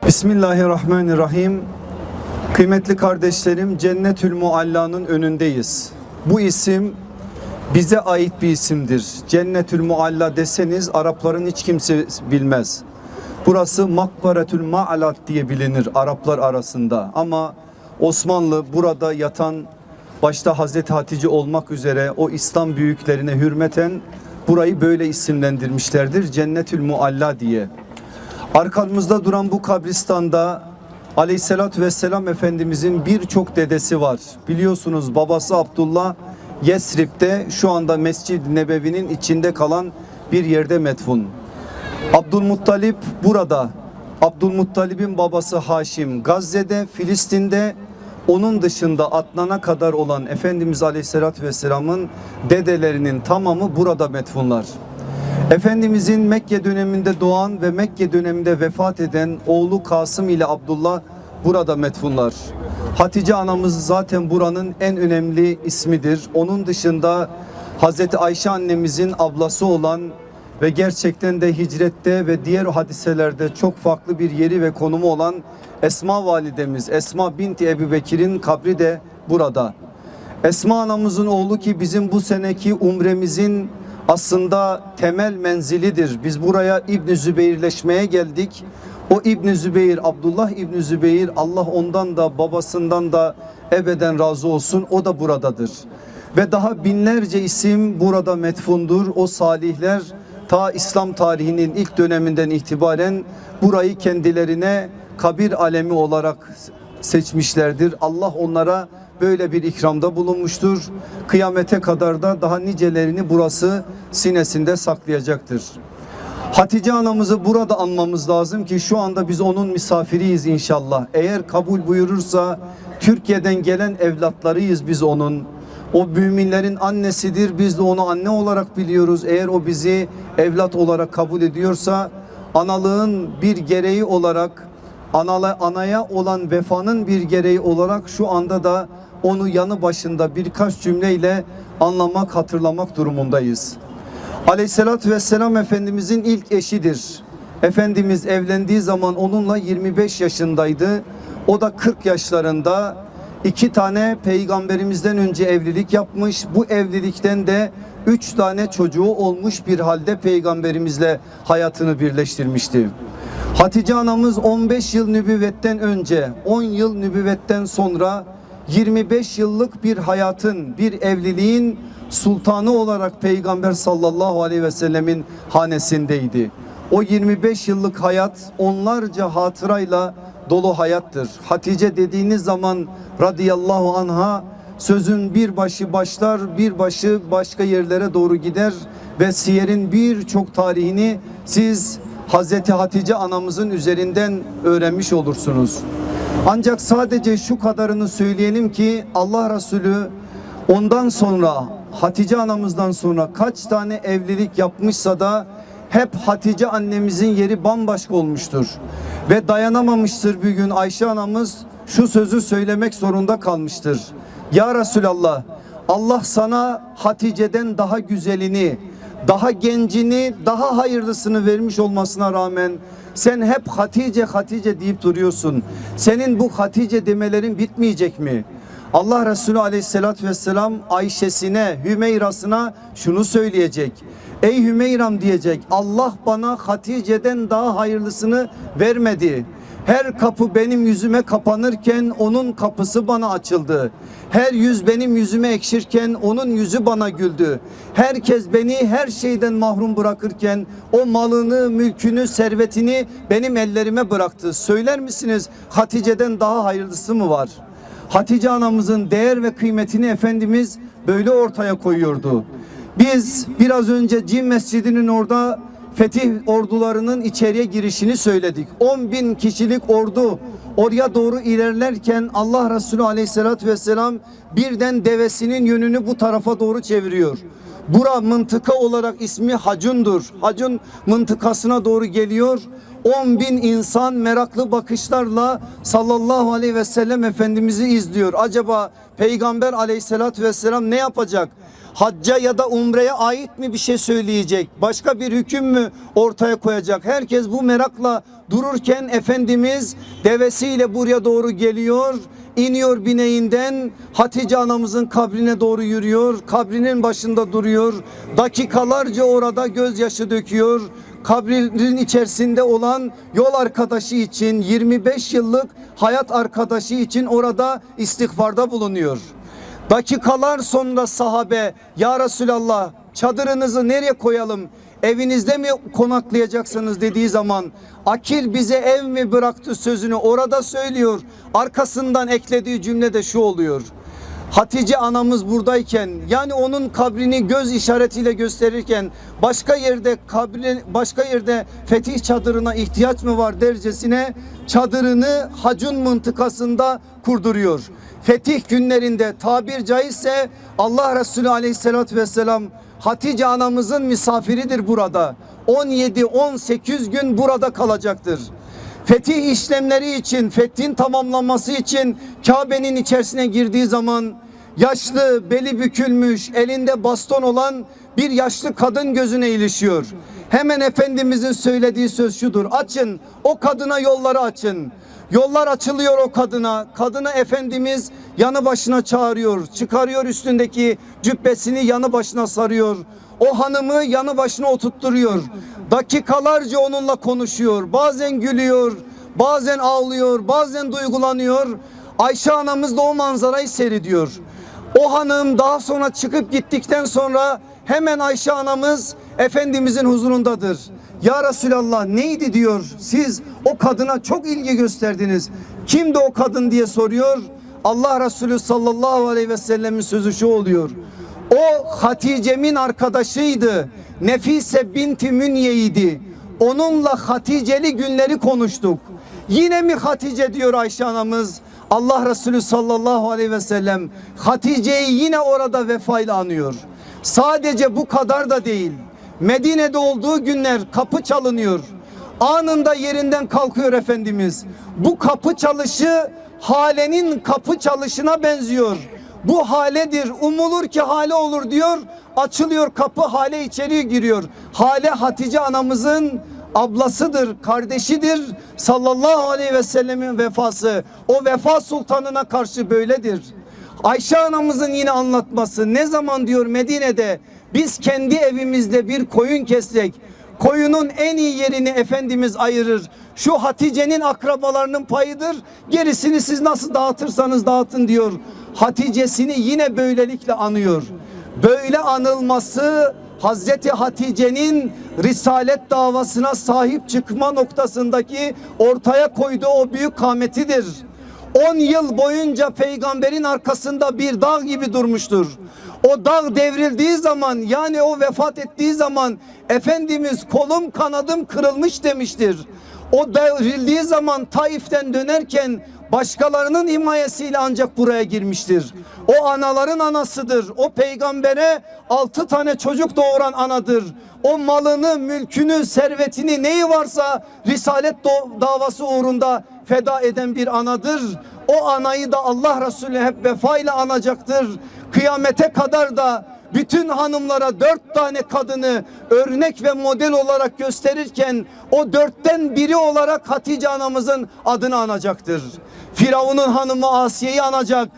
Bismillahirrahmanirrahim. Kıymetli kardeşlerim, Cennetül Mualla'nın önündeyiz. Bu isim bize ait bir isimdir. Cennetül Mualla deseniz Arapların hiç kimse bilmez. Burası Makbaretül Ma'alat diye bilinir Araplar arasında. Ama Osmanlı burada yatan, başta Hazreti Hatice olmak üzere o İslam büyüklerine hürmeten burayı böyle isimlendirmişlerdir. Cennetül Mualla diye. Arkamızda duran bu kabristanda Aleyhisselatü Vesselam Efendimizin birçok dedesi var. Biliyorsunuz babası Abdullah Yesrib'de, şu anda Mescid-i Nebevi'nin içinde kalan bir yerde metfun. Abdülmuttalip burada. Abdülmuttalip'in babası Haşim Gazze'de, Filistin'de. Onun dışında Adnan'a kadar olan Efendimiz Aleyhisselatü Vesselam'ın dedelerinin tamamı burada metfunlar. Efendimizin Mekke döneminde doğan ve Mekke döneminde vefat eden oğlu Kasım ile Abdullah burada metfunlar. Hatice anamız zaten buranın en önemli ismidir. Onun dışında Hazreti Ayşe annemizin ablası olan ve gerçekten de hicrette ve diğer hadiselerde çok farklı bir yeri ve konumu olan Esma validemiz, Esma binti Ebu Bekir'in kabri de burada. Esma anamızın oğlu ki bizim bu seneki umremizin aslında temel menzilidir. Biz buraya İbn Zübeyirleşmeye geldik. O İbn Zübeyir, Abdullah İbn Zübeyir, Allah ondan da babasından da ebeden razı olsun, o da buradadır. Ve daha binlerce isim burada metfundur. O salihler ta İslam tarihinin ilk döneminden itibaren burayı kendilerine kabir alemi olarak seçmişlerdir. Allah onlara böyle bir ikramda bulunmuştur. Kıyamete kadar da daha nicelerini burası sinesinde saklayacaktır. Hatice anamızı burada anmamız lazım ki şu anda biz onun misafiriyiz inşallah. Eğer kabul buyurursa Türkiye'den gelen evlatlarıyız biz onun. O müminlerin annesidir. Biz de onu anne olarak biliyoruz. Eğer o bizi evlat olarak kabul ediyorsa analığın bir gereği olarak, anaya olan vefanın bir gereği olarak şu anda da onu yanı başında birkaç cümleyle anlamak, hatırlamak durumundayız. Aleyhissalatü vesselam Efendimizin ilk eşidir. Efendimiz evlendiği zaman onunla 25 yaşındaydı. O da 40 yaşlarında. 2 tane peygamberimizden önce evlilik yapmış. Bu evlilikten de 3 tane çocuğu olmuş bir halde peygamberimizle hayatını birleştirmişti. Hatice anamız 15 yıl nübüvvetten önce, 10 yıl nübüvvetten sonra 25 yıllık bir hayatın, bir evliliğin sultanı olarak Peygamber sallallahu aleyhi ve sellemin hanesindeydi. O 25 yıllık hayat onlarca hatırayla dolu hayattır. Hatice dediğiniz zaman radıyallahu anha sözün bir başı başlar, bir başı başka yerlere doğru gider ve siyerin birçok tarihini siz Hazreti Hatice anamızın üzerinden öğrenmiş olursunuz. Ancak sadece şu kadarını söyleyelim ki Allah Resulü ondan sonra, Hatice anamızdan sonra kaç tane evlilik yapmışsa da hep Hatice annemizin yeri bambaşka olmuştur. Ve dayanamamıştır bir gün Ayşe anamız şu sözü söylemek zorunda kalmıştır. Ya Resulallah, Allah sana Hatice'den daha güzelini, daha gencini, daha hayırlısını vermiş olmasına rağmen sen hep Hatice Hatice deyip duruyorsun. Senin bu Hatice demelerin bitmeyecek mi? Allah Resulü aleyhissalatü vesselam Ayşe'sine, Hümeyra'sına şunu söyleyecek. Ey Hümeyram diyecek, Allah bana Hatice'den daha hayırlısını vermedi. Her kapı benim yüzüme kapanırken onun kapısı bana açıldı. Her yüz benim yüzüme ekşirken onun yüzü bana güldü. Herkes beni her şeyden mahrum bırakırken o malını, mülkünü, servetini benim ellerime bıraktı. Söyler misiniz Hatice'den daha hayırlısı mı var? Hatice anamızın değer ve kıymetini Efendimiz böyle ortaya koyuyordu. Biz biraz önce Cin Mescidi'nin orada fetih ordularının içeriye girişini söyledik. 10.000 kişilik ordu oraya doğru ilerlerken Allah Resulü aleyhissalatü vesselam birden devesinin yönünü bu tarafa doğru çeviriyor. Bura mıntıka olarak ismi Hacun'dur. Hacun mıntıkasına doğru geliyor. 10 bin insan meraklı bakışlarla sallallahu aleyhi ve sellem Efendimiz'i izliyor. Acaba Peygamber aleyhissalatü vesselam ne yapacak? Hacca ya da umreye ait mi bir şey söyleyecek? Başka bir hüküm mü ortaya koyacak? Herkes bu merakla dururken Efendimiz devesiyle buraya doğru geliyor. İniyor bineğinden, Hatice anamızın kabrine doğru yürüyor. Kabrinin başında duruyor. Dakikalarca orada gözyaşı döküyor. Kabrinin içerisinde olan yol arkadaşı için, 25 yıllık hayat arkadaşı için orada istiğfarda bulunuyor. Dakikalar sonra sahabe, ya Resulallah çadırınızı nereye koyalım? Evinizde mi konaklayacaksınız dediği zaman, Akil bize ev mi bıraktı sözünü orada söylüyor. Arkasından eklediği cümlede şu oluyor: Hatice anamız buradayken, yani onun kabrini göz işaretiyle gösterirken, başka yerde fetih çadırına ihtiyaç mı var dercesine çadırını Hacun mıntıkasında kurduruyor. Fetih günlerinde tabir caizse Allah Resulü aleyhissalatü vesselam Hatice anamızın misafiridir burada. 17-18 gün burada kalacaktır. Fetih işlemleri için, fethin tamamlanması için Kabe'nin içerisine girdiği zaman yaşlı, beli bükülmüş, elinde baston olan bir yaşlı kadın gözüne ilişiyor. Hemen Efendimizin söylediği söz şudur: açın, o kadına yolları açın. Yollar açılıyor o kadına. Kadını Efendimiz yanı başına çağırıyor. Çıkarıyor üstündeki cübbesini, yanı başına sarıyor. O hanımı yanı başına oturtturuyor. Dakikalarca onunla konuşuyor. Bazen gülüyor, bazen ağlıyor, bazen duygulanıyor. Ayşe anamız da o manzarayı seyrediyor. O hanım daha sonra çıkıp gittikten sonra hemen Ayşe anamız Efendimizin huzurundadır. Ya Resulallah neydi diyor, siz o kadına çok ilgi gösterdiniz. Kimdi o kadın diye soruyor. Allah Resulü sallallahu aleyhi ve sellemin sözü şu oluyor: o Hatice'min arkadaşıydı. Nefise binti Münye'ydi. Onunla Haticeli günleri konuştuk. Yine mi Hatice diyor Ayşe anamız. Allah Resulü sallallahu aleyhi ve sellem Hatice'yi yine orada vefayla anıyor. Sadece bu kadar da değil. Medine'de olduğu günler kapı çalınıyor. Anında yerinden kalkıyor Efendimiz. Bu kapı çalışı Hale'nin kapı çalışına benziyor. Bu Hale'dir, umulur ki Hale olur diyor. Açılıyor kapı, Hale içeriye giriyor. Hale Hatice anamızın ablasıdır, kardeşidir. Sallallahu aleyhi ve sellemin vefası. O vefa sultanına karşı böyledir. Ayşe anamızın yine anlatması, ne zaman diyor Medine'de biz kendi evimizde bir koyun kessek, koyunun en iyi yerini Efendimiz ayırır. Şu Hatice'nin akrabalarının payıdır. Gerisini siz nasıl dağıtırsanız dağıtın diyor. Hatice'sini yine böylelikle anıyor. Böyle anılması Hazreti Hatice'nin risalet davasına sahip çıkma noktasındaki ortaya koyduğu o büyük kâmetidir. 10 yıl boyunca peygamberin arkasında bir dağ gibi durmuştur. O dağ devrildiği zaman, yani o vefat ettiği zaman Efendimiz kolum kanadım kırılmış demiştir. O devrildiği zaman Taif'ten dönerken başkalarının himayesiyle ancak buraya girmiştir. O anaların anasıdır. O peygambere 6 tane çocuk doğuran anadır. O malını, mülkünü, servetini, neyi varsa risalet davası uğrunda feda eden bir anadır. O anayı da Allah Resulü hep vefayla anacaktır. Kıyamete kadar da bütün hanımlara 4 tane kadını örnek ve model olarak gösterirken o 4'ten biri olarak Hatice anamızın adını anacaktır. Firavun'un hanımı Asiye'yi anacak.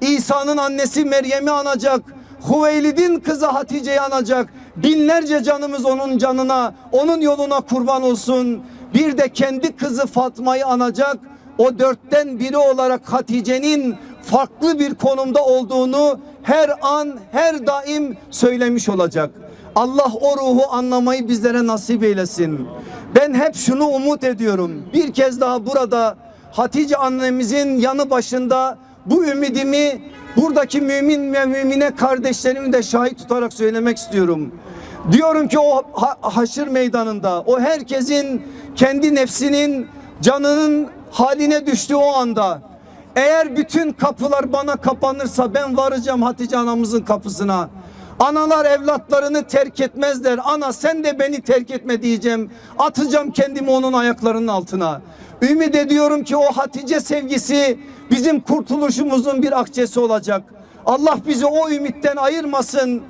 İsa'nın annesi Meryem'i anacak. Hüveylid'in kızı Hatice'yi anacak. Binlerce canımız onun canına, onun yoluna kurban olsun. Bir de kendi kızı Fatma'yı anacak. O 4'ten biri olarak Hatice'nin farklı bir konumda olduğunu her an, her daim söylemiş olacak. Allah o ruhu anlamayı bizlere nasip eylesin. Ben hep şunu umut ediyorum. Bir kez daha burada Hatice annemizin yanı başında bu ümidimi buradaki mümin ve mümine kardeşlerimi de şahit tutarak söylemek istiyorum. Diyorum ki o haşır meydanında, o herkesin kendi nefsinin, canının haline düştüğü o anda, eğer bütün kapılar bana kapanırsa ben varacağım Hatice anamızın kapısına. Analar evlatlarını terk etmezler. Ana sen de beni terk etme diyeceğim. Atacağım kendimi onun ayaklarının altına. Ümit ediyorum ki o Hatice sevgisi bizim kurtuluşumuzun bir akçesi olacak. Allah bizi o ümitten ayırmasın.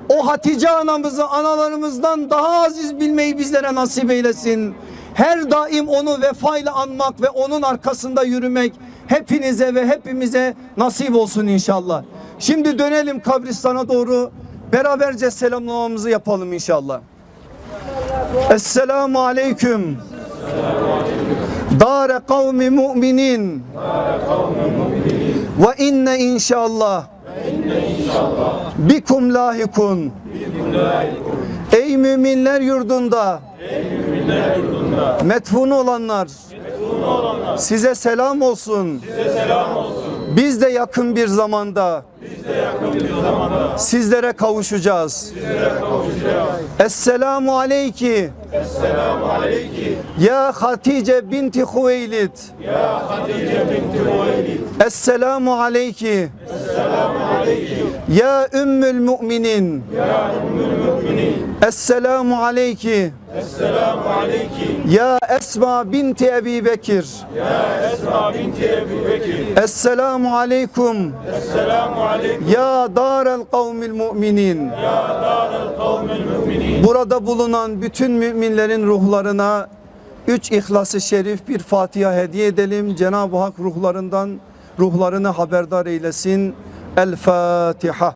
O Hatice anamızı analarımızdan daha aziz bilmeyi bizlere nasip eylesin. Her daim onu vefayla anmak ve onun arkasında yürümek hepinize ve hepimize nasip olsun inşallah. Şimdi dönelim kabristana doğru. Beraberce selamlamamızı yapalım inşallah. Esselamu aleyküm. Dâre kavmi mu'minin. Ve inne inşallah. Bikum lahikun. Ey müminler yurdunda. Metfun olanlar. Size selam olsun. Biz de yakın bir zamanda sizlere kavuşacağız. Esselamu aleyki. Ya Hatice binti Huveylid. Esselamu aleyki. Ya Ümmül Müminin. Esselamu aleyki. Ya Esma binti Ebi Bekir. Esselamu aleyküm. Ya darel kavmil müminin. Burada bulunan bütün müminlerin ruhlarına 3 İhlas-ı Şerif bir Fatiha hediye edelim. Cenab-ı Hak ruhlarını haberdar eylesin. El Fatiha.